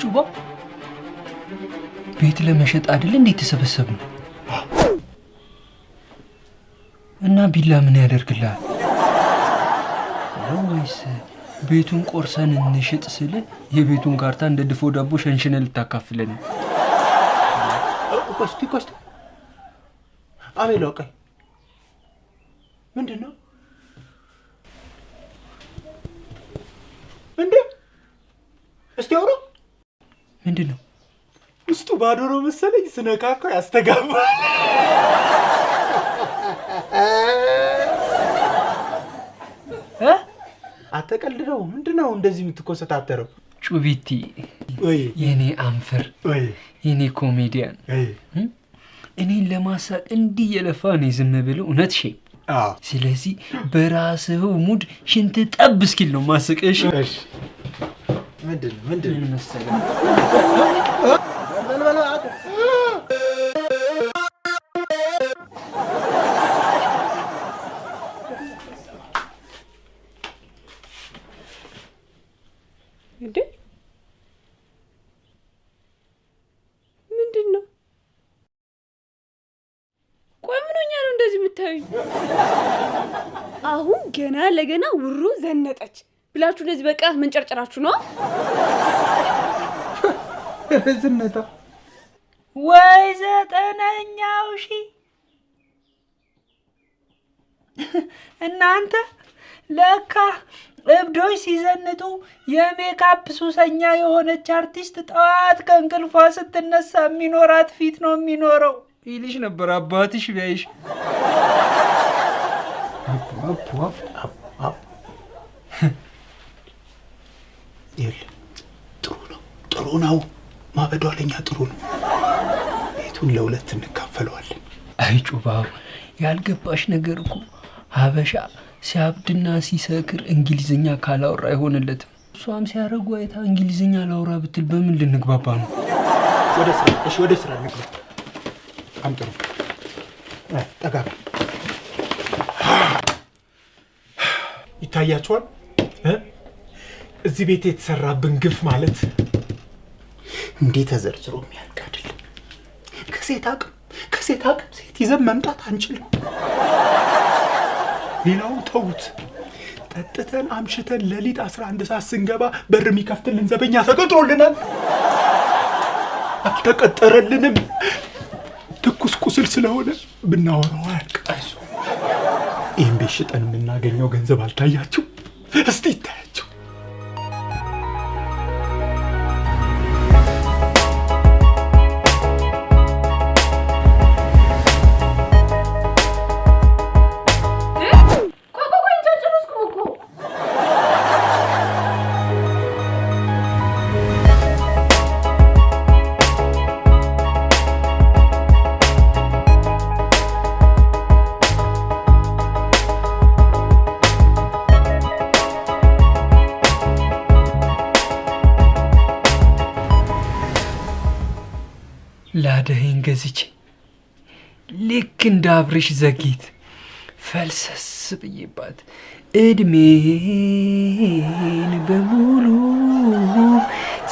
ጩባ ቤት ለመሸጥ አይደል እንዴ ተሰበሰብነው? እና ቢላ ምን ያደርግልሃል? ወይስ ቤቱን ቆርሰን እንሽጥ ስለ የቤቱን ካርታ እንደ ድፎ ዳቦ ሸንሽነን ልታካፍለን? ኮስቲ አሜሎ ቀይ ምንድነው እንዴ? እስቲ አውራ ምንድነው? ውስጡ ባዶ ነው መሰለኝ ስነካካው ያስተጋባል። አተቀልደው ምንድነው እንደዚህ የምትኮሰታተረው? ጩቢቲ ወይ የኔ አንፈር ወይ የኔ ኮሜዲያን እኔን ለማሳቅ እንዲህ የለፋ ነው ዝም ብለው እውነት ሼ ስለዚህ በራስህ ሙድ ሽንት ጠብ እስኪል ነው ማስቀሽ። እሺ ምንድን መሰለህ እንዴ ምንድነው? ቆይ ምን ሆኛ ነው እንደዚህ የምታዩኝ? አሁን ገና ለገና ውሩ ዘነጠች ብላችሁ እንደዚህ በቃ መንጨርጨራችሁ ነው? ዝነጣ ወይ ዘጠነኛው ሺ እናንተ ለካ እብዶች ሲዘንጡ የሜካፕ ሱሰኛ የሆነች አርቲስት ጠዋት ከእንቅልፏ ስትነሳ የሚኖራት ፊት ነው የሚኖረው ይልሽ ነበር አባትሽ ቢያይሽ። ጥሩ ነው ማበዷ ለኛ ጥሩ ነው። ቤቱን ለሁለት እንካፈለዋለን። አይ ጩባው ያልገባሽ ነገር እኮ ሀበሻ ሲያብድና ሲሰክር እንግሊዝኛ ካላወራ አይሆንለትም። እሷም ሲያረጉ አይታ እንግሊዝኛ ላውራ ብትል በምን ልንግባባ ነው? ወደ ስራ ንግባ። አምጥሩ ጠጋጋ ይታያችኋል። እዚህ ቤት የተሰራብን ግፍ ማለት እንዴ ተዘርዝሮ የሚያልቅ አይደለም። ከሴት አቅም ሴት ይዘን መምጣት አንችልም። ሌላውን ተውት። ጠጥተን አምሽተን ለሊት 11 ሰዓት ስንገባ በር የሚከፍትልን ዘበኛ ተቀጥሮልናል። አልተቀጠረልንም። ትኩስ ቁስል ስለሆነ ብናወራው አያልቅም። ይህን ቤት ሽጠን የምናገኘው ገንዘብ አልታያችሁ? እስቲ ይታያችሁ። ላደህን ገዝቼ ልክ እንደ አብርሽ ዘጌት ፈልሰስ ብዬባት እድሜን በሙሉ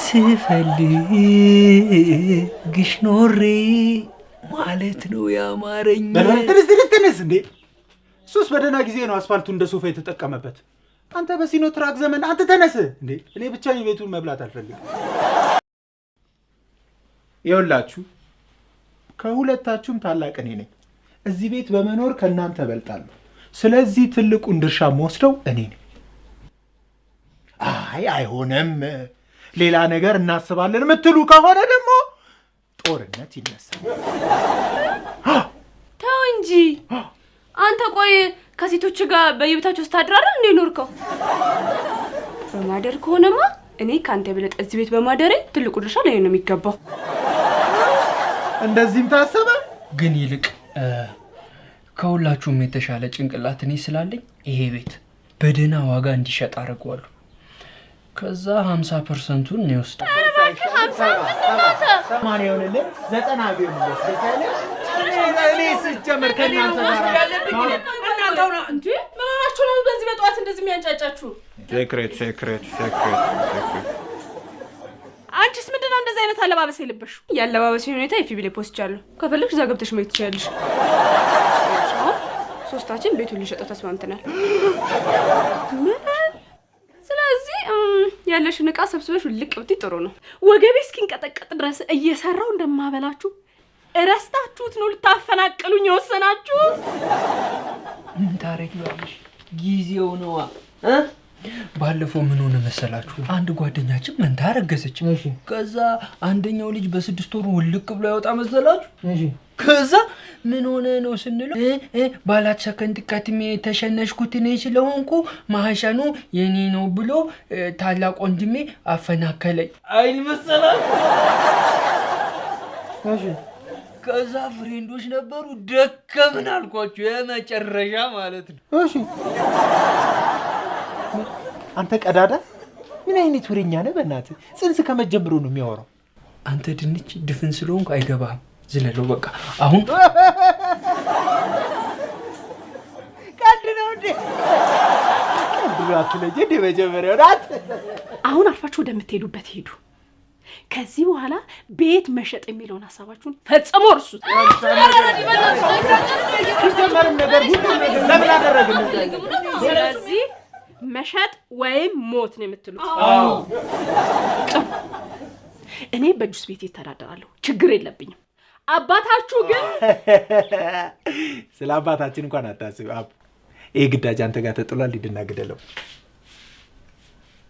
ስፈልግሽ ኖሬ ማለት ነው ያማረኝ። ትንስ እንዴ ሱስ በደህና ጊዜ ነው አስፋልቱ እንደ ሶፋ የተጠቀመበት። አንተ በሲኖ ትራክ ዘመን አንተ ተነስ እንዴ። እኔ ብቻዬን ቤቱን መብላት አልፈልግም። ይኸውላችሁ ከሁለታችሁም ታላቅ እኔ ነኝ። እዚህ ቤት በመኖር ከእናንተ እበልጣለሁ። ስለዚህ ትልቁን ድርሻ የምወስደው እኔ ነኝ። አይሆንም ሌላ ነገር እናስባለን የምትሉ ከሆነ ደግሞ ጦርነት ይነሳል። ተው እንጂ አንተ ቆይ ከሴቶች ጋር በየቤታቸው ስታድራራ እንዴ ኖርከው? በማደር ከሆነማ እኔ ካንተ በለጠ እዚህ ቤት በማደሬ ትልቁ ድርሻ ለኔ ነው የሚገባው። እንደዚህም ታሰበ። ግን ይልቅ ከሁላችሁም የተሻለ ጭንቅላት እኔ ስላለኝ ይሄ ቤት በደህና ዋጋ እንዲሸጥ አደርገዋለሁ። ከዛ 50%ን ነው ወስደው 80 ይሆንልህ 90 ግን ለስለሳለ እኔ ሲጀመር ከእናንተ ጋር እናንተው ነው እንዴ? ምናችሁ ነው በዚህ በጧት እንደዚህ የሚያንጫጫችሁ? ሴክሬት አንቺስ ምንድነው እንደዛ አይነት አለባበስ የለበሽው? ያለባበስ ሁኔታ የፊቢሌ ፖስት አለው። ከፈለግሽ እዛ ገብተሽ ማየት ትችያለሽ። ሶስታችን ቤቱን ልንሸጠው ተስማምተናል። ስለዚህ ያለሽን ዕቃ ሰብስበሽ ልቅ ብትይ ጥሩ ነው። ወገቤ እስኪንቀጠቀጥ ድረስ እየሰራው እንደማበላችሁ እረስታችሁት ነው ልታፈናቅሉኝ የወሰናችሁት? ምን ታረጊዋለሽ? ጊዜው ነዋ። ባለፈው ምን ሆነ መሰላችሁ? አንድ ጓደኛችን መንታ አረገዘች። ከዛ አንደኛው ልጅ በ6 ወሩ ውልቅ ብሎ ያወጣ መሰላችሁ? ከዛ ምን ሆነ ነው ስንለው ባላት ሰከንድ ቀትሜ ተሸነሽኩት እኔ ስለሆንኩ ማህፀኑ የኔ ነው ብሎ ታላቅ ወንድሜ አፈናከለኝ አይል መሰላችሁ? ከዛ ፍሬንዶች ነበሩ ደከምን አልኳችሁ የመጨረሻ ማለት ነው። አንተ ቀዳዳ ምን አይነት ወሬኛ ነህ? በእናትህ ጽንስ ከመጀመሩ ነው የሚያወራው። አንተ ድንች ድፍን ስለሆንኩ አይገባህም። ዝለለው በቃ አሁን ቀልድ ነው እንዴ? ቀልድ ነው አትለኝ እንዴ? መጀመሪያው ናት። አሁን አርፋችሁ ወደምትሄዱበት ሄዱ። ከዚህ በኋላ ቤት መሸጥ የሚለውን ሐሳባችሁን ፈጽሞ እርሱት። ስለዚህ መሸጥ ወይም ሞት ነው የምትሉት? እኔ በጁስ ቤት እተዳደራለሁ፣ ችግር የለብኝም። አባታችሁ ግን ስለ አባታችን እንኳን አታስብ። ይሄ ግዳጅ አንተ ጋር ተጥሏል። ሂድና ግደለው።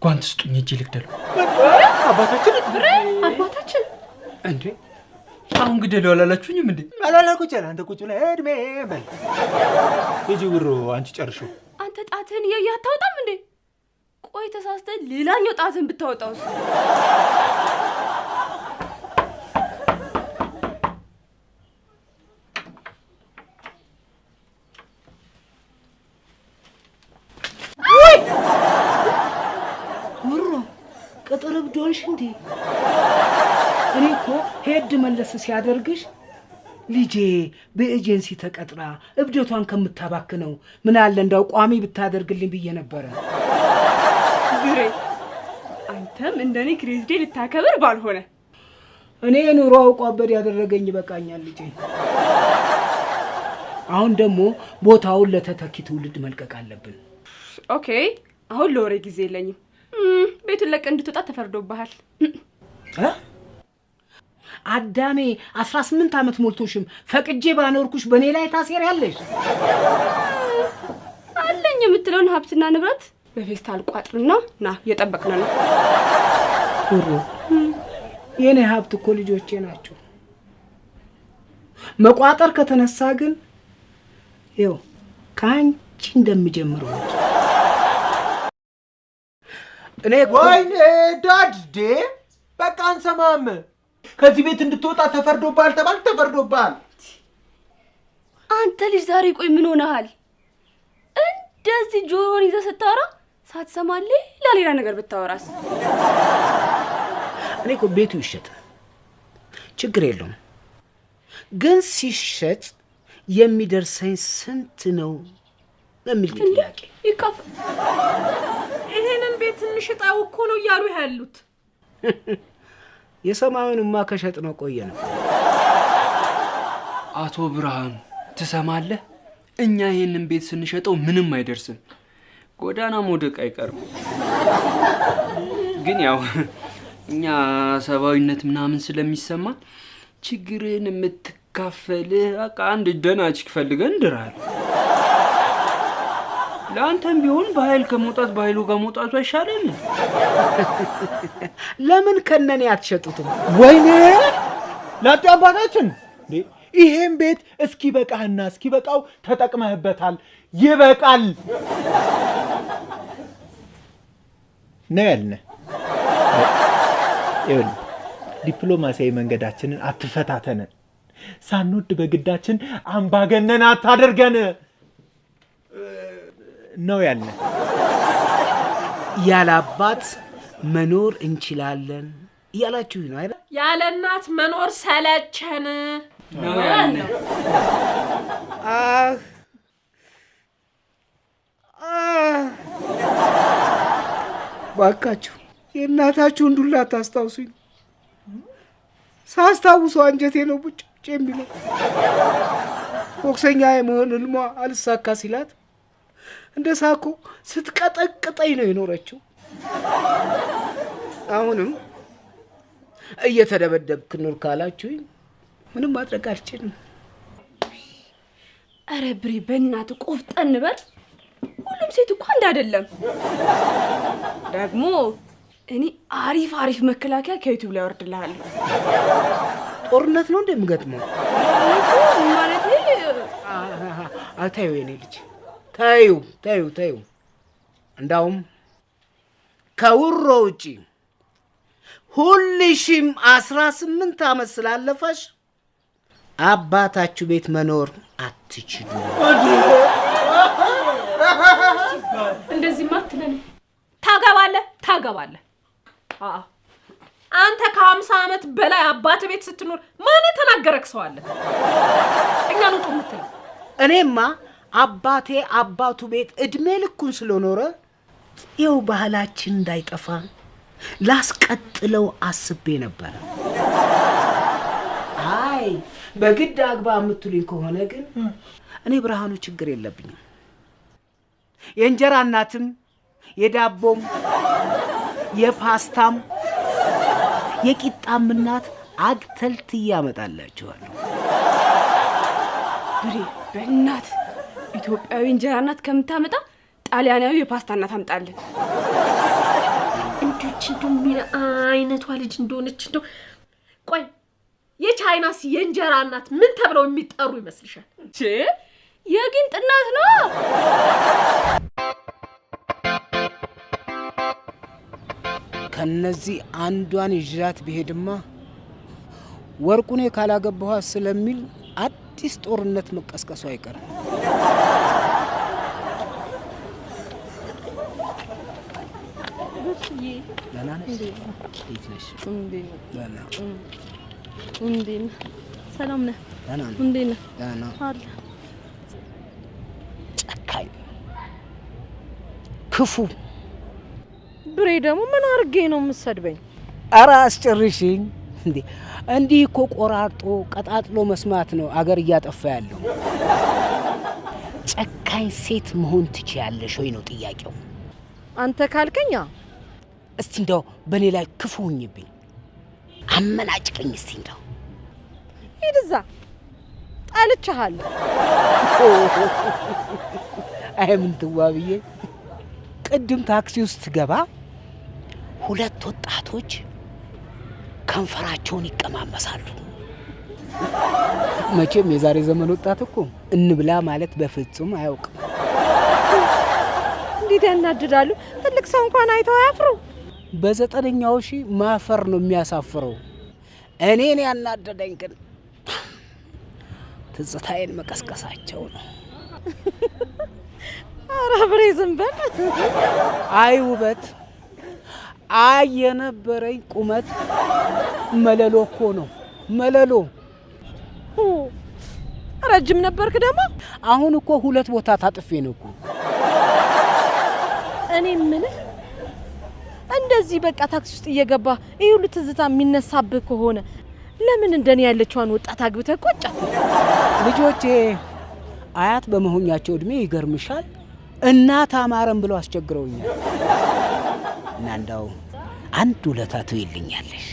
ጓንት ስጡኝ እጄ ልግደለው። አባታችን እንዴ አሁን ግደለው አላላችሁኝም እንዴ? አላላልኩ ይችላል። አንተ ቁጭ ብለህ እድሜ በል ሂጂ። ውሮ አንቺ ጨርሽው። አንተ ጣትህን እያየህ አታወጣም እንዴ? ቆይ ተሳስተህ ሌላኛው ጣትህን ብታወጣውስ? ውሮ ቅጥር ብዶንሽ እንዴ? እኔ እኮ ሄድ መለስ ሲያደርግሽ ልጄ በኤጀንሲ ተቀጥራ እብደቷን ከምታባክነው ምን አለ እንዳው ቋሚ ብታደርግልኝ ብዬ ነበረ። ግሬ አንተም እንደኔ ክሬዝዴ ልታከብር ባልሆነ እኔ ኑሮ አውቋበድ ያደረገኝ ይበቃኛል ልጄ። አሁን ደግሞ ቦታውን ለተተኪ ትውልድ መልቀቅ አለብን። ኦኬ አሁን ለወሬ ጊዜ የለኝም። ቤቱን ለቀህ እንድትወጣ ተፈርዶብሃል። አዳሜ 18 ዓመት ሞልቶሽም ፈቅጄ ባኖርኩሽ በኔ ላይ ታሴሪያለሽ? አለኝ የምትለውን ሀብትና ንብረት በፌስታል ቋጥርና ና እየጠበቅን ነው። ውሮ የኔ ሀብት እኮ ልጆቼ ናቸው። መቋጠር ከተነሳ ግን ይኸው ከአንቺ እንደምጀምረው እኔ ወይኔ ዳድ በቃ አንሰማም። ከዚህ ቤት እንድትወጣ ተፈርዶብሃል ተባልክ፣ ተፈርዶብሃል። አንተ ልጅ ዛሬ ቆይ ምን ሆነሃል? እንደዚህ ጆሮን ይዘህ ስታወራ ሳትሰማልህ ሌላ ነገር ብታወራስ? እኔ እኮ ቤቱ ይሸጥ ችግር የለውም፣ ግን ሲሸጥ የሚደርሰኝ ስንት ነው ለሚል ጥያቄ ይካፍ። ይሄንን ቤት እንሽጣው እኮ ነው እያሉ ያሉት። የሰማዩንማ ከሸጥ ነው ቆየ ነው። አቶ ብርሃኑ ትሰማለህ? እኛ ይሄንን ቤት ስንሸጠው ምንም አይደርስም፣ ጎዳና መውደቅ አይቀርም። ግን ያው እኛ ሰባዊነት ምናምን ስለሚሰማ ችግርን የምትካፈል በቃ አንድ ደናችክ ፈልገን እንድራል። ለአንተም ቢሆን በኃይል ከመውጣት በኃይሉ ጋር መውጣቱ አይሻልም? ለምን ከነኔ አትሸጡትም? ወይኔ ላጤ አባታችን ይሄን ቤት እስኪ በቃህና እስኪ በቃው ተጠቅመህበታል። ይበቃል ነው ያልነህ። ይኸውልህ ዲፕሎማሲያዊ መንገዳችንን አትፈታተነን። ሳንወድ በግዳችን አምባገነን አታደርገን ነው ያልነህ። ያለ አባት መኖር እንችላለን እያላችሁ ነው አይደል? ያለ እናት መኖር ሰለቸን ነው ያልነው። ባካችሁ የእናታችሁን ዱላ አታስታውሱኝ። ሳስታውሰው አንጀቴ ነው ቡጭ የሚለው። ቦክሰኛ የመሆን ህልሟ አልሳካ ሲላት እንደ ሳኮ ስትቀጠቅጠኝ ነው የኖረችው። አሁንም እየተደበደብክ ኑር ካላችሁኝ ምንም ማድረግ አልችልም። አረ ብሬ በእናትህ ቆፍጠን በል። ሁሉም ሴት እኮ አንድ አይደለም። ደግሞ እኔ አሪፍ መከላከያ ከዩቲዩብ ላይ አወርድልሃለሁ። ጦርነት ነው እንደምገጥመው ማለት አታዩ የኔ ልጅ ታዩ። እንዳውም ከውሮ ውጪ ሁልሽም 18 ዓመት ስላለፈሽ አባታችሁ ቤት መኖር አትችሉ። እንደዚህ ማትነን ታገባለህ። አንተ ከ50 ዓመት በላይ አባት ቤት ስትኖር ማን የተናገረክ ሰው አለ? እኛ ነው ጥምጥል። እኔማ አባቴ አባቱ ቤት እድሜ ልኩን ስለኖረ ይው ባህላችን እንዳይጠፋ ላስቀጥለው አስቤ ነበር። አይ በግድ አግባ የምትሉኝ ከሆነ ግን እኔ ብርሃኑ ችግር የለብኝም። የእንጀራ እናትም የዳቦም የፓስታም የቂጣም እናት አግተልትዬ ያመጣላችኋለሁ። ብሬ በእናት ኢትዮጵያዊ እንጀራ እናት ከምታመጣ ጣሊያናዊ የፓስታ እናት አምጣልን። እንደው ምን አይነቷ ልጅ እንደሆነች እንደው ቆይ የቻይናስ የእንጀራ እናት ምን ተብለው የሚጠሩ ይመስልሻል? የጊንጥ እናት ነው። ከነዚህ አንዷን ይዣት ብሄድማ ወርቁኔ ካላገባኋት ስለሚል አዲስ ጦርነት መቀስቀሱ አይቀርም። ሰላም ነህ? እንዴት ነህ? ጨካኝ ክፉ ብሬ ደግሞ ምን አርጌ ነው የምትሰድበኝ? ኧረ አስጨርሽኝ እንዴ! እንዲህ እኮ ቆራርጦ ቀጣጥሎ መስማት ነው አገር እያጠፋ ያለው። ጨካኝ ሴት መሆን ትችያለሽ ወይ ነው ጥያቄው። አንተ ካልከኛ እስቲ እንደው በኔ ላይ ክፉ ሁኝብኝ፣ አመናጭቀኝ እስቲ እንደው። ሂድ እዛ ጣልቻለሁ። አይ ምን ትዋብዬ፣ ቅድም ታክሲ ውስጥ ገባ ሁለት ወጣቶች ከንፈራቸውን ይቀማመሳሉ። መቼም የዛሬ ዘመን ወጣት እኮ እንብላ ማለት በፍጹም አያውቅም። እንዴት ያናድዳሉ! ትልቅ ሰው እንኳን አይተው አያፍሩ። በዘጠነኛው ሺህ ማፈር ነው የሚያሳፍረው። እኔን ያናደደኝ ግን ትዝታዬን መቀስቀሳቸው ነው። ኧረ ብሬ ዝም በል። አይ ውበት፣ አይ የነበረኝ ቁመት መለሎ እኮ ነው መለሎ። ረጅም ነበርክ ደግሞ። አሁን እኮ ሁለት ቦታ ታጥፌ ነው እኮ። እኔ ምን እንደዚህ በቃ ታክሲ ውስጥ እየገባ ይሄ ሁሉ ትዝታ የሚነሳብህ ከሆነ ለምን እንደኔ ያለችዋን ወጣት አግብተህ ቆጫት? ልጆቼ አያት በመሆኛቸው እድሜ ይገርምሻል እናት አማረን ብለው አስቸግረውኛል። እና እንዳው አንድ ውለታ ትይልኛለሽ።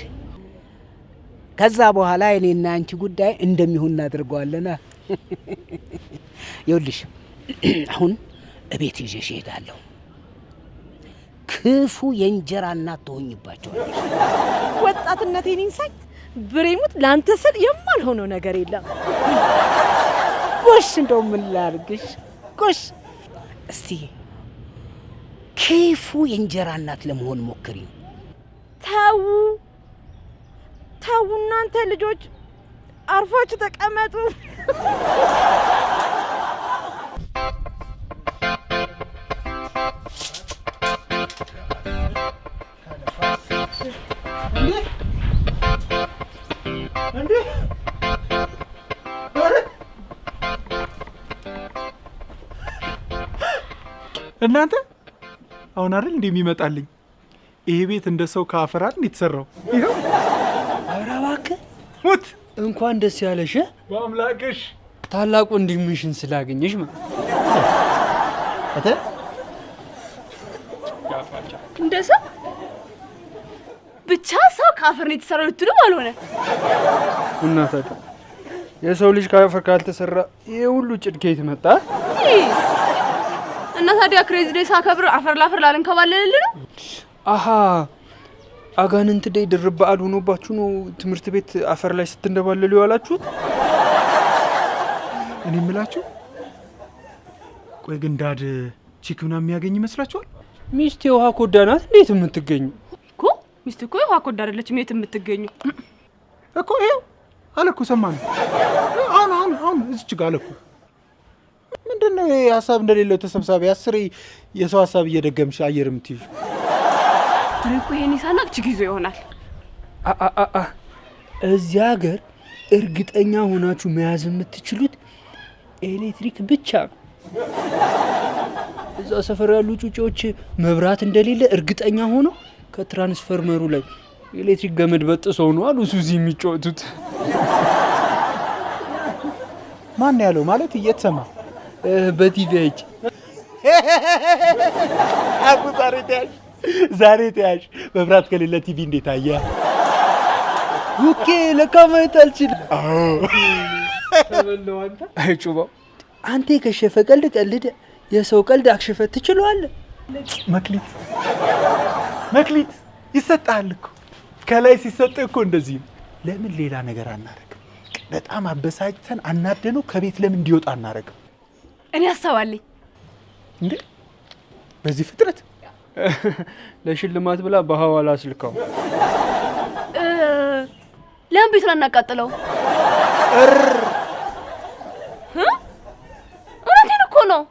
ከዛ በኋላ እኔና አንቺ ጉዳይ እንደሚሆን እናድርገዋለና። ይኸውልሽ አሁን እቤት ይዤሽ እሄዳለሁ። ክፉ የእንጀራ እናት ትሆኝባቸዋለሽ። ወጣትነቴን ይንሳኝ ብሬሙት ላንተ ስል የማልሆነው ነገር የለም። ጎሽ እንደው ምን ላድርግሽ? ጎሽ እስቲ ክፉ የእንጀራ እናት ለመሆን ሞክሪ። ተው እናንተ ልጆች አርፋችሁ ተቀመጡ። እናንተ አሁን አይደል እንደሚመጣልኝ ይሄ ቤት እንደ ሰው ካፈራል እንዴት ሰራው? ይሄው ኧረ እባክህ ሙት እንኳን ደስ ያለሽ በአምላክሽ ታላቁ ወንድምሽን ስላገኘሽ ማለት አተ እንደዛ ብቻ ሰው ካፈር ነው የተሰራው ልትሉ አልሆነ እና ታዲያ የሰው ልጅ ካፈር ካልተሰራ ይሄ ሁሉ ጭድ ከየት መጣ? እና ታዲያ ክሬዚ ዴይ ሳከብር አፈር ላፈር ላልንከባለልልህ ነው? አሃ አጋንንት ዴይ ድርብ በዓል ሆኖባችሁ ነው ትምህርት ቤት አፈር ላይ ስትንደባለሉ ያላችሁት? እኔ የምላችሁ ቆይ ግን ዳድ ቺክ ምናምን የሚያገኝ ይመስላችኋል? ሚስቴ ውሃ ኮዳናት እንዴት የምትገኙ? እኮ ሚስት እኮ ውሃ ኮዳ አይደለችም የት የምትገኙ እኮ ይኸው አለ እኮ ሰማን። አሁን እዚች ጋር አለ እኮ ምንድነው ይሄ ሀሳብ እንደሌለው ተሰብሳቢ አስሬ የሰው ሀሳብ እየደገምሽ አየር የምትይዥ? እኮ ይሄን ሳናቅ ችግ ይዞ ይሆናል። እዚህ ሀገር እርግጠኛ ሆናችሁ መያዝ የምትችሉት ኤሌክትሪክ ብቻ ነው። እዛ ሰፈር ያሉ ጩጮች መብራት እንደሌለ እርግጠኛ ሆኖ ከትራንስፈርመሩ ላይ ኤሌክትሪክ ገመድ በጥሰው ነው አሉ ሱዚ የሚጫወቱት። ማን ያለው ማለት እየተሰማ በቲቪ አይቼ አቡ ዛሬ ተያዥ መብራት ከሌለ ቲቪ እንዴት አየ? ኦኬ ለካ ማየት አልችልም። ተበለው አንተ አይጩባው አንተ የከሸፈ ቀልድ ቀልድ የሰው ቀልድ አክሽፈ ትችላለህ። መክሊት ይሰጣል እኮ ከላይ ሲሰጥ እኮ እንደዚህ ነው። ለምን ሌላ ነገር አናረግም? በጣም አበሳጭተን አናደነው ከቤት ለምን እንዲወጣ አናረግም? እኔ አሳባለኝ እንዴ በዚህ ፍጥረት ለሽልማት ብላ በሐዋላ አስልካው ለምን ቤቱን አናቃጥለው? እውነቴን እኮ ነው።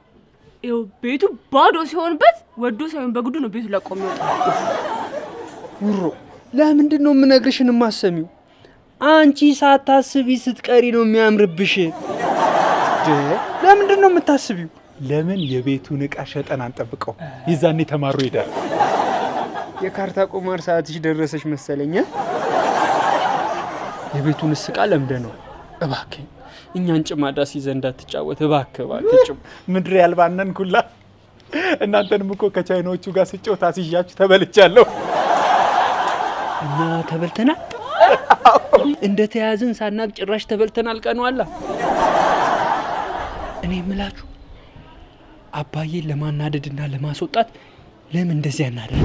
ይኸው ቤቱ ባዶ ሲሆንበት ወዶ ሳይሆን በግዱ ነው ቤቱ ለቆ የሚወጣው። ውሮ ለምንድን ነው የምነግርሽን የማሰሚው? አንቺ ሳታስቢ ስትቀሪ ነው የሚያምርብሽ። ለምንድን ነው የምታስቢው? ለምን የቤቱን ዕቃ ሸጠን አንጠብቀው? ይዛኔ ተማሩ ይሄዳል። የካርታ ቁማር ሰዓትሽ ደረሰሽ መሰለኝ። የቤቱን ዕቃ ለምደ ነው። እባክህ እኛን ጭማዳ ሲዘን እንዳትጫወት እባክህ ጭም ምድር ያልባነን ኩላ እናንተንም እኮ ከቻይናዎቹ ጋር ስጫወት አስይዣችሁ ተበልቻለሁ። እኛ ተበልተናል። እንደ ተያዝን ሳናቅ ጭራሽ ተበልተናል። ቀኗላ እኔ የምላችሁ አባዬን ለማናደድና ለማስወጣት ለምን እንደዚህ ያናደድ?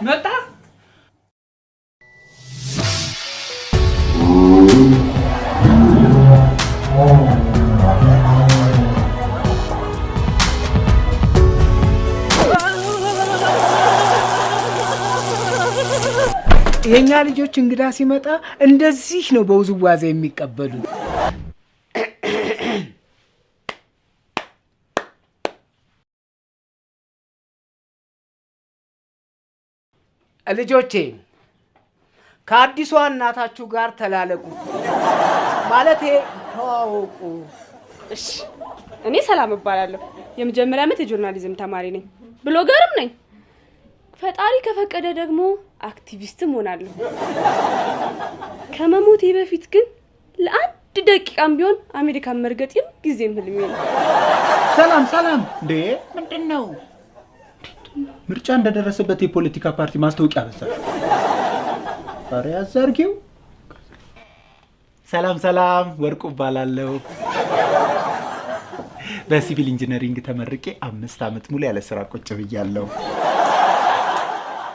መጣ የኛ ልጆች እንግዳ ሲመጣ እንደዚህ ነው በውዝዋዜ የሚቀበሉት። ልጆቼ ከአዲሷ እናታችሁ ጋር ተላለቁ፣ ማለቴ ተዋወቁ። እሺ እኔ ሰላም እባላለሁ። የመጀመሪያ ዓመት የጆርናሊዝም ተማሪ ነኝ። ብሎገርም ነኝ። ፈጣሪ ከፈቀደ ደግሞ አክቲቪስትም ሆናለሁ። ከመሞቴ በፊት ግን ለአንድ ደቂቃም ቢሆን አሜሪካን መርገጥም ጊዜም ህልሜ ነው። ሰላም እንዴ ምንድን ነው? ምርጫ እንደደረሰበት የፖለቲካ ፓርቲ ማስታወቂያ በዛ። ኧረ ያዛርጊው። ሰላም ወርቁ እባላለሁ። በሲቪል ኢንጂነሪንግ ተመርቄ 5 ዓመት ሙሉ ያለ ስራ ቁጭ ብያለሁ።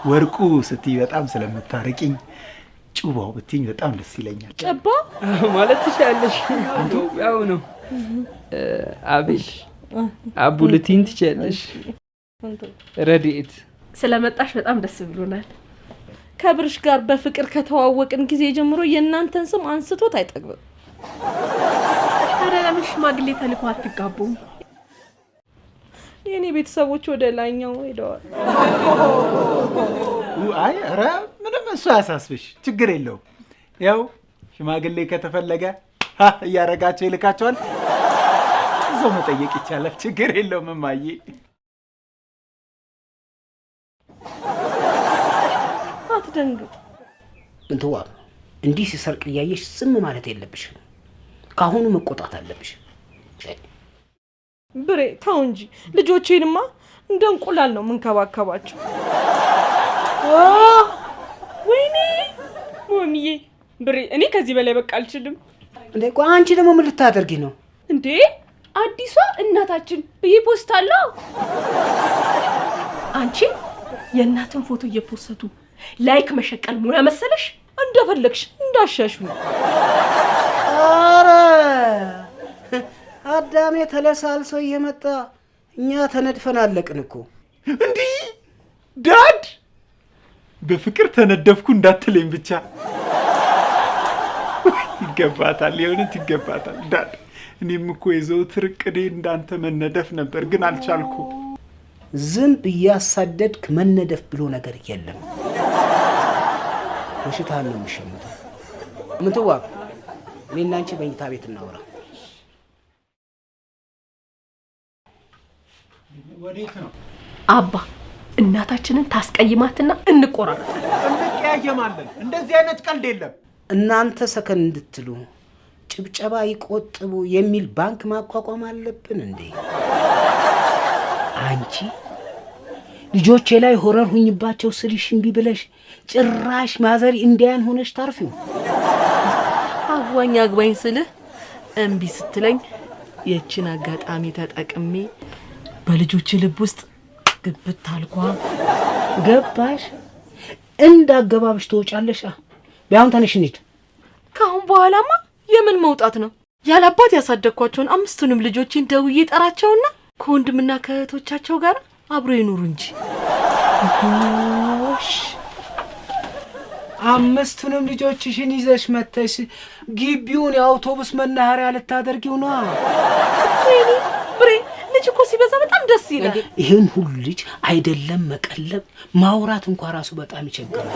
ወርቁ ስትይ በጣም ስለምታርቂኝ ጩባው ብትይኝ በጣም ደስ ይለኛል። ጨባ ማለት ትችያለሽ። ያው ነው አብሽ አቡልቲን ትችያለሽ። ረዲት ስለመጣሽ በጣም ደስ ብሎናል። ከብርሽ ጋር በፍቅር ከተዋወቅን ጊዜ ጀምሮ የእናንተን ስም አንስቶት አይጠግብም። ታዲያ ለምን ሽማግሌ ተልኮ አትጋቡም? የኔ ቤተሰቦች ወደ ላይኛው ሄደዋል። አይ ኧረ ምንም እሱ ያሳስብሽ፣ ችግር የለውም። ያው ሽማግሌ ከተፈለገ እያረጋቸው ይልካቸዋል። እዛው መጠየቅ ይቻላል። ችግር የለውም እማዬ። አትደንግጥ። እንትዋ እንዲህ ሲሰርቅ እያየሽ ዝም ማለት የለብሽም። ካሁኑ መቆጣት አለብሽ። ብሬ ተው እንጂ ልጆቼንማ እንደ እንቁላል ነው የምንከባከባቸው። ወይኔ ሞሚዬ ብሬ፣ እኔ ከዚህ በላይ በቃ አልችልም። እንዴ ቆይ አንቺ ደግሞ ምን ልታደርጊ ነው እንዴ? አዲሷ እናታችን ብዬ ፖስታለሁ። አንቺ የእናትን ፎቶ እየፖስቱ ላይክ መሸቀል ሙያ መሰለሽ? እንደፈለግሽ እንዳሻሹ። አረ አዳሜ ተለሳልሶ እየመጣ እኛ ተነድፈን አለቅን እኮ። እንዴ ዳድ በፍቅር ተነደፍኩ እንዳትለኝ ብቻ። ይገባታል፣ የእውነት ይገባታል ዳድ። እኔም እኮ የዘውትር ዕቅዴ እንዳንተ መነደፍ ነበር፣ ግን አልቻልኩ። ዝንብ እያሳደድክ መነደፍ ብሎ ነገር የለም። በሽታ ነው የሚሸምተው። ምንትዋ እኔና አንቺ በእኝታ ቤት እናውራ። ወዴት ነው አባ? እናታችንን ታስቀይማትና እንቆራረጣለን። እንቀያየማለን። እንደዚህ አይነት ቀልድ የለም። እናንተ ሰከን እንድትሉ ጭብጨባ ይቆጥቡ የሚል ባንክ ማቋቋም አለብን እንዴ? አንቺ ልጆቼ ላይ ሆረር ሁኝባቸው ስልሽ እምቢ ብለሽ ጭራሽ ማዘር እንዲያን ሆነሽ ታርፊው። አግባኝ ስልህ እምቢ ስትለኝ የችን አጋጣሚ ተጠቅሜ በልጆች ልብ ውስጥ ግብት አልኳ። ገባሽ? እንዳገባብሽ ትወጫለሽ። ቢያውን ተነሽ እንሂድ። ካሁን በኋላማ የምን መውጣት ነው? ያላባት ያሳደግኳቸውን 5ቱንም ልጆችን ደውዬ ጠራቸውና ከወንድምና ከእህቶቻቸው ጋር አብሮ ይኑሩ እንጂ። ጎሽ 5ቱንም ልጆችሽን ይዘሽ መተሽ ግቢውን የአውቶቡስ መናኸሪያ ልታደርጊው ነው? ወይኔ ብሬ፣ ልጅ እኮ ሲበዛ በጣም ደስ ይላል። ይህን ሁሉ ልጅ አይደለም መቀለብ፣ ማውራት እንኳን ራሱ በጣም ይቸግራል።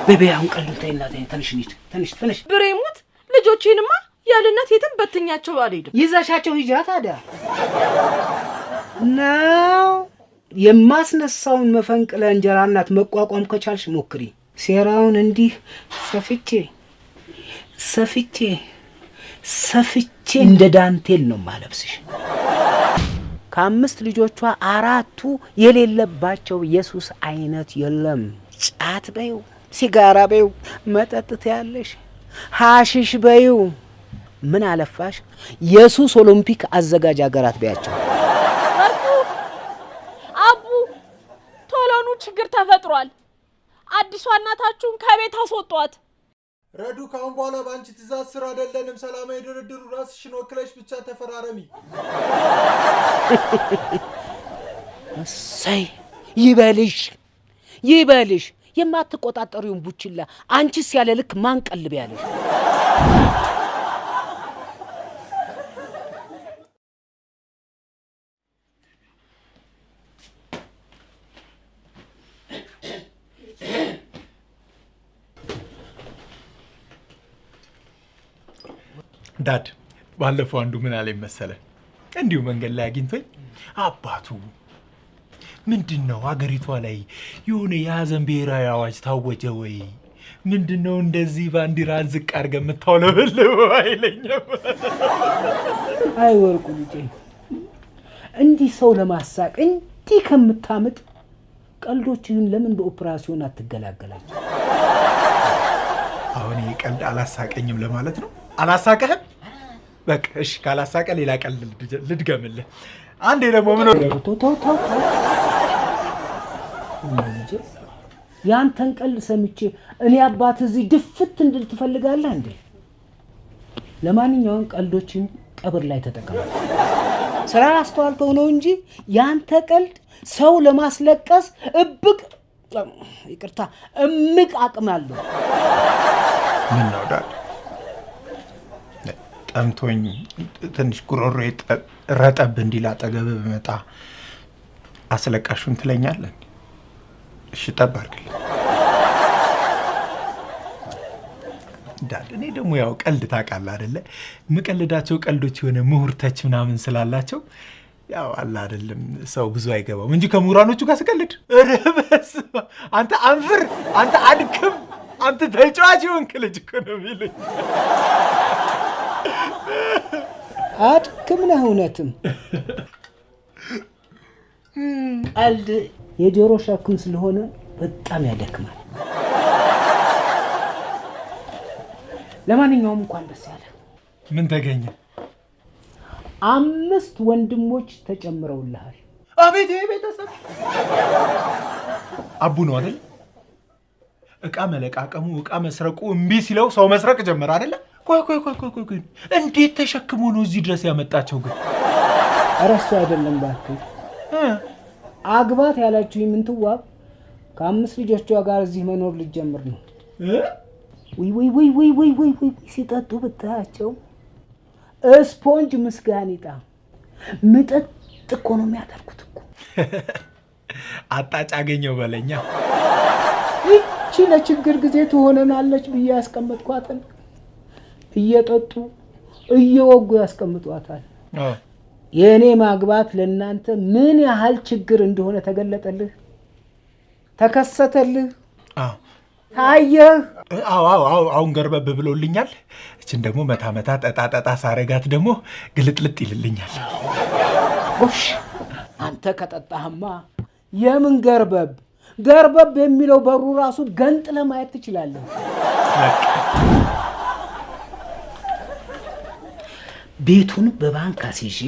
በቤያውን ቀልንታይና ተነሽ እንሂድ። ተነሽ ብሬ ሙት። ልጆቼንማ ያለነት የትም በትኛቸው አልሄድም። ይዘሻቸው ሂጃ። ታዲያ ነው የማስነሳውን መፈንቅለ እንጀራ እናት መቋቋም ከቻልሽ ሞክሪ። ሴራውን እንዲህ ሰፍቼ እንደ ዳንቴል ነው ማለብስሽ። ከ5 ልጆቿ 4ቱ የሌለባቸው ኢየሱስ አይነት የለም። ጫት በዩ፣ ሲጋራ በዩ፣ መጠጥ ያለሽ ሐሽሽ በዩ፣ ምን አለፋሽ ኢየሱስ ኦሎምፒክ አዘጋጅ ሀገራት በያቸው። አቡ ቶሎኑ ችግር ተፈጥሯል። አዲሷ እናታችሁን ከቤት አስወጧት። ረዱ፣ ካሁን በኋላ በአንቺ ትእዛዝ ስራ አይደለንም። ሰላማዊ ድርድሩ ራስሽን ወክለሽ ብቻ ተፈራረሚ። እሰይ ይበልሽ። የማትቆጣጠሪውን ቡችላ አንቺስ ያለ ልክ ማን ቀልብ ያለሽ? ዳድ ባለፈው አንዱ ምን አለኝ መሰለ? እንዲሁ መንገድ ላይ አግኝቶኝ አባቱ ምንድነው አገሪቷ ላይ የሆነ የሀዘን ብሔራዊ አዋጅ ታወጀ ወይ? ምንድነው እንደዚህ ባንዲራ ዝቅ አድርገህ የምታውለበልበው አይለኝም። አይ ወርቁ ልጄ፣ እንዲህ ሰው ለማሳቅ እንዲህ ከምታምጥ ቀልዶችህን ለምን በኦፕራሲዮን አትገላገላቸው? አሁን ይሄ ቀልድ አላሳቀኝም ለማለት ነው? አላሳቀህም? በቃ እሺ፣ ካላሳቀ ሌላ ቀልድ ልድገምልህ። አንዴ ደግሞ ምን ተው ልጄ፣ ያንተን ቀልድ ሰምቼ እኔ አባት እዚህ ድፍት እንድል ትፈልጋለህ እንዴ? ለማንኛውም ቀልዶችን ቀብር ላይ ተጠቀም። ስራ አስተዋልከው ነው እንጂ ያንተ ቀልድ ሰው ለማስለቀስ እምቅ አቅም አለው። ምን ነው ዳድ? ጠምቶኝ ትንሽ ጉሮሮ ረጠብ እንዲል አጠገብ በመጣ አስለቃሹን ትለኛለህ? እሺ ጠብ አድርግልኝ። ዳድ እኔ ደግሞ ያው ቀልድ ታውቃለህ አይደለ? ምቀልዳቸው ቀልዶች የሆነ ምሁር ተች ምናምን ስላላቸው ያው አላ አይደለም ሰው ብዙ አይገባም እንጂ ከምሁራኖቹ ጋር ስቀልድ ረበስ አንተ አንፍር፣ አንተ አድክም፣ አንተ ተጫዋች የሆንክ ልጅ እኮ ነው የሚሉኝ። አድክም ነህ እውነትም። ቀልድ የጆሮ ሸክም ስለሆነ በጣም ያደክማል። ለማንኛውም እንኳን ደስ ያለ። ምን ተገኘ? 5 ወንድሞች ተጨምረውልሃል። አቤት ይሄ ቤተሰብ አቡ ነው አይደል? እቃ መለቃቀሙ እቃ መስረቁ እምቢ ሲለው ሰው መስረቅ ጀመረ አይደል? ቆይ እንዴት ተሸክሞ ነው እዚህ ድረስ ያመጣቸው ግን? እረሱ አይደለም ባክህ። አግባት ያላችሁ ምንትዋብ ከ5 ልጆቿ ጋር እዚህ መኖር ልትጀምር ነው። ወይ ሲጠጡ ብታያቸው ስፖንጅ ምስጋኒጣ ምጠጥ እኮ ነው የሚያደርጉት እኮ። አጣጭ አገኘው በለኛ። ይቺ ለችግር ጊዜ ትሆነናለች ብዬ ያስቀመጥኳትን እየጠጡ እየወጉ ያስቀምጧታል። የእኔ ማግባት ለእናንተ ምን ያህል ችግር እንደሆነ ተገለጠልህ? ተከሰተልህ? ታየህ? አሁን ገርበብ ብሎልኛል። እችን ደግሞ መታ ጠጣ ሳረጋት ደግሞ ግልጥልጥ ይልልኛል። ጎሽ አንተ ከጠጣህማ የምን ገርበብ የሚለው በሩ ራሱ ገንጥለ ማየት ትችላለህ። ቤቱን በባንክ አስይዤ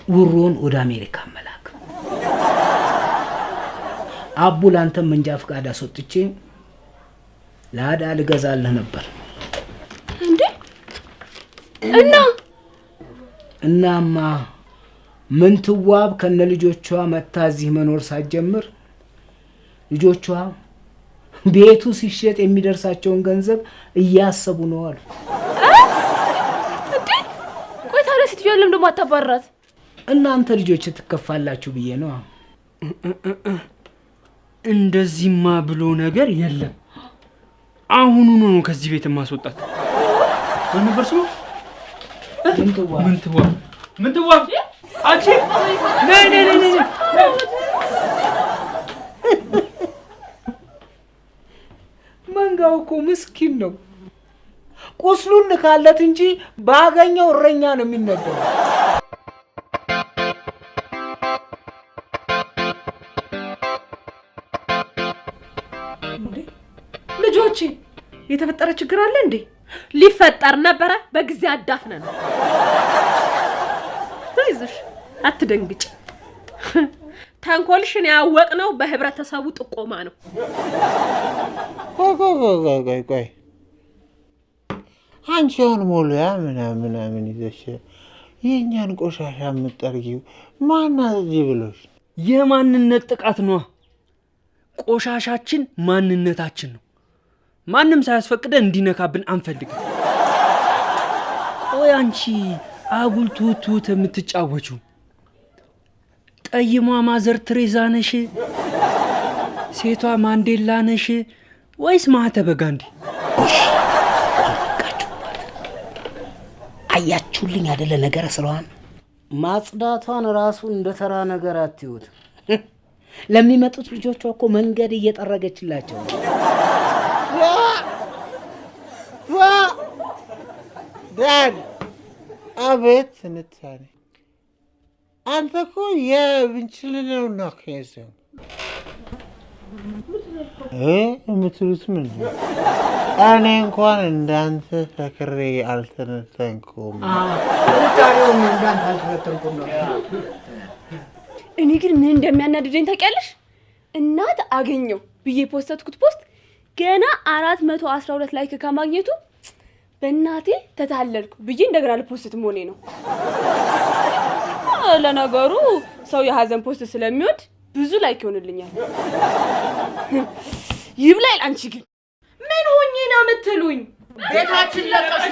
ውሮን ወደ አሜሪካ መላክ። አቡ ላንተ መንጃ ፍቃድ አስወጥቼ ላዳ ልገዛልህ ነበር እንዴ? እናማ ምንትዋብ ከነ ልጆቿ መታ እዚህ መኖር ሳትጀምር ልጆቿ ቤቱ ሲሸጥ የሚደርሳቸውን ገንዘብ እያሰቡ ነው አሉ። እንዴ? ቆይ ታዲያ ስትየው ለምን ደሞ አታባራት? እናንተ ልጆች ትከፋላችሁ ብዬ ነው። እንደዚህማ ብሎ ነገር የለም። አሁኑኑ ነው ከዚህ ቤት ማስወጣት። በነበር ስሙ ምንትዋብ አንቺ ነይ መንጋው እኮ ምስኪን ነው። ቁስሉን ካለት እንጂ ባገኘው እረኛ ነው የሚነበረው። ልጆቼ የተፈጠረ ችግር አለ እንዴ? ሊፈጠር ነበረ፣ በጊዜ አዳፍነ ነው። አይዞሽ አትደንግጭ። ተንኮልሽን ያወቅነው በህብረተሰቡ ጥቆማ ነው። ቆይ አንቺውን ሞሉያ ምናምን ይዘሽ የእኛን ቆሻሻ የምትጠርጊው ማናት እዚህ ብሎሽ? የማንነት ጥቃት ነው። ቆሻሻችን ማንነታችን ነው። ማንም ሳያስፈቅደ እንዲነካብን አንፈልግም። ቆይ አንቺ አጉል ትውት የምትጫወቹ ጠይሟ ማዘር ትሬዛ ነሽ? ሴቷ ማንዴላ ነሽ ወይስ ማህተመ ጋንዲ? አያችሁልኝ አይደለ? ነገረ ስለዋን ማጽዳቷን ራሱ እንደ ተራ ነገር አትዩት። ለሚመጡት ልጆቿ እኮ መንገድ እየጠረገችላቸው ነው። ዳድ አቤት ትንታኔ። አንተ እኮ የብንችልነውና ከሰው የምትሉት ምን ነው? እኔ እንኳን እንዳንተ ተክሬ አልተነተንኩም። ታሪውን እንዳንተ አልተነተንኩም ነው። እኔ ግን ምን እንደሚያናድደኝ ታውቂያለሽ? እናት አገኘው ብዬ ፖስተትኩት ፖስት ገና 412 ላይክ ከማግኘቱ በእናቴ ተታለልኩ ብዬ እንደገና ለፖስት መሆኔ ነው። ለነገሩ ሰው የሀዘን ፖስት ስለሚወድ ብዙ ላይክ ይሆንልኛል። ይብላል። አንቺ ግን ምን ሆኜ ነው የምትሉኝ? ቤታችን ለቀሽ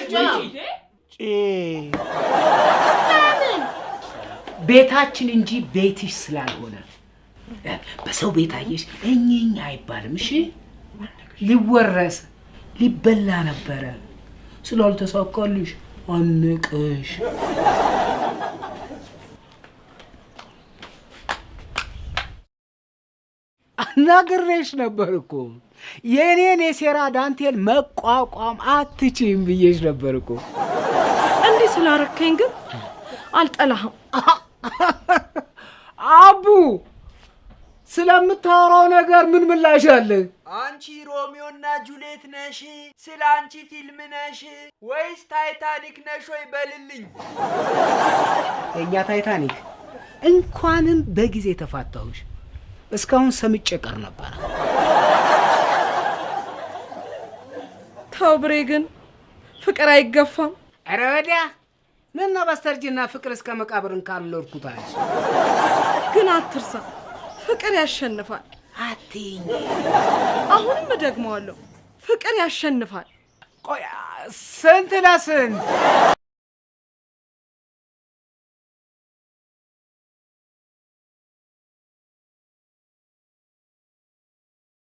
ቤታችን እንጂ ቤትሽ ስላልሆነ በሰው ቤት አየሽ እኛኛ አይባልም። እሺ ሊወረስ ሊበላ ነበረ። ስላልተሳካልሽ አንቀሽ። አናግሬሽ ነበር እኮ የኔን የሴራ ዳንቴል መቋቋም አትችይም ብዬሽ ነበር እኮ። እንዲህ ስላረከኝ ግን አልጠላህም። አቡ ስለምታወራው ነገር ምን ምላሽ አለ? አንቺ ሮሚዮና ጁሊየት ነሽ? ስለ አንቺ ፊልም ነሽ ወይስ ታይታኒክ ነሽ? ወይ በልልኝ። የኛ ታይታኒክ እንኳንም በጊዜ ተፋታሁሽ። እስካሁን ሰምጬ ቀር ነበር። ተው ብሬ፣ ግን ፍቅር አይገፋም። ኧረ ወዲያ ምን ነው በስተርጅና ፍቅር እስከ መቃብርን ካልወርኩታል። ግን አትርሳ፣ ፍቅር ያሸንፋል። አትይኝ። አሁንም እደግመዋለሁ፣ ፍቅር ያሸንፋል። ቆይ ስንት ለስንት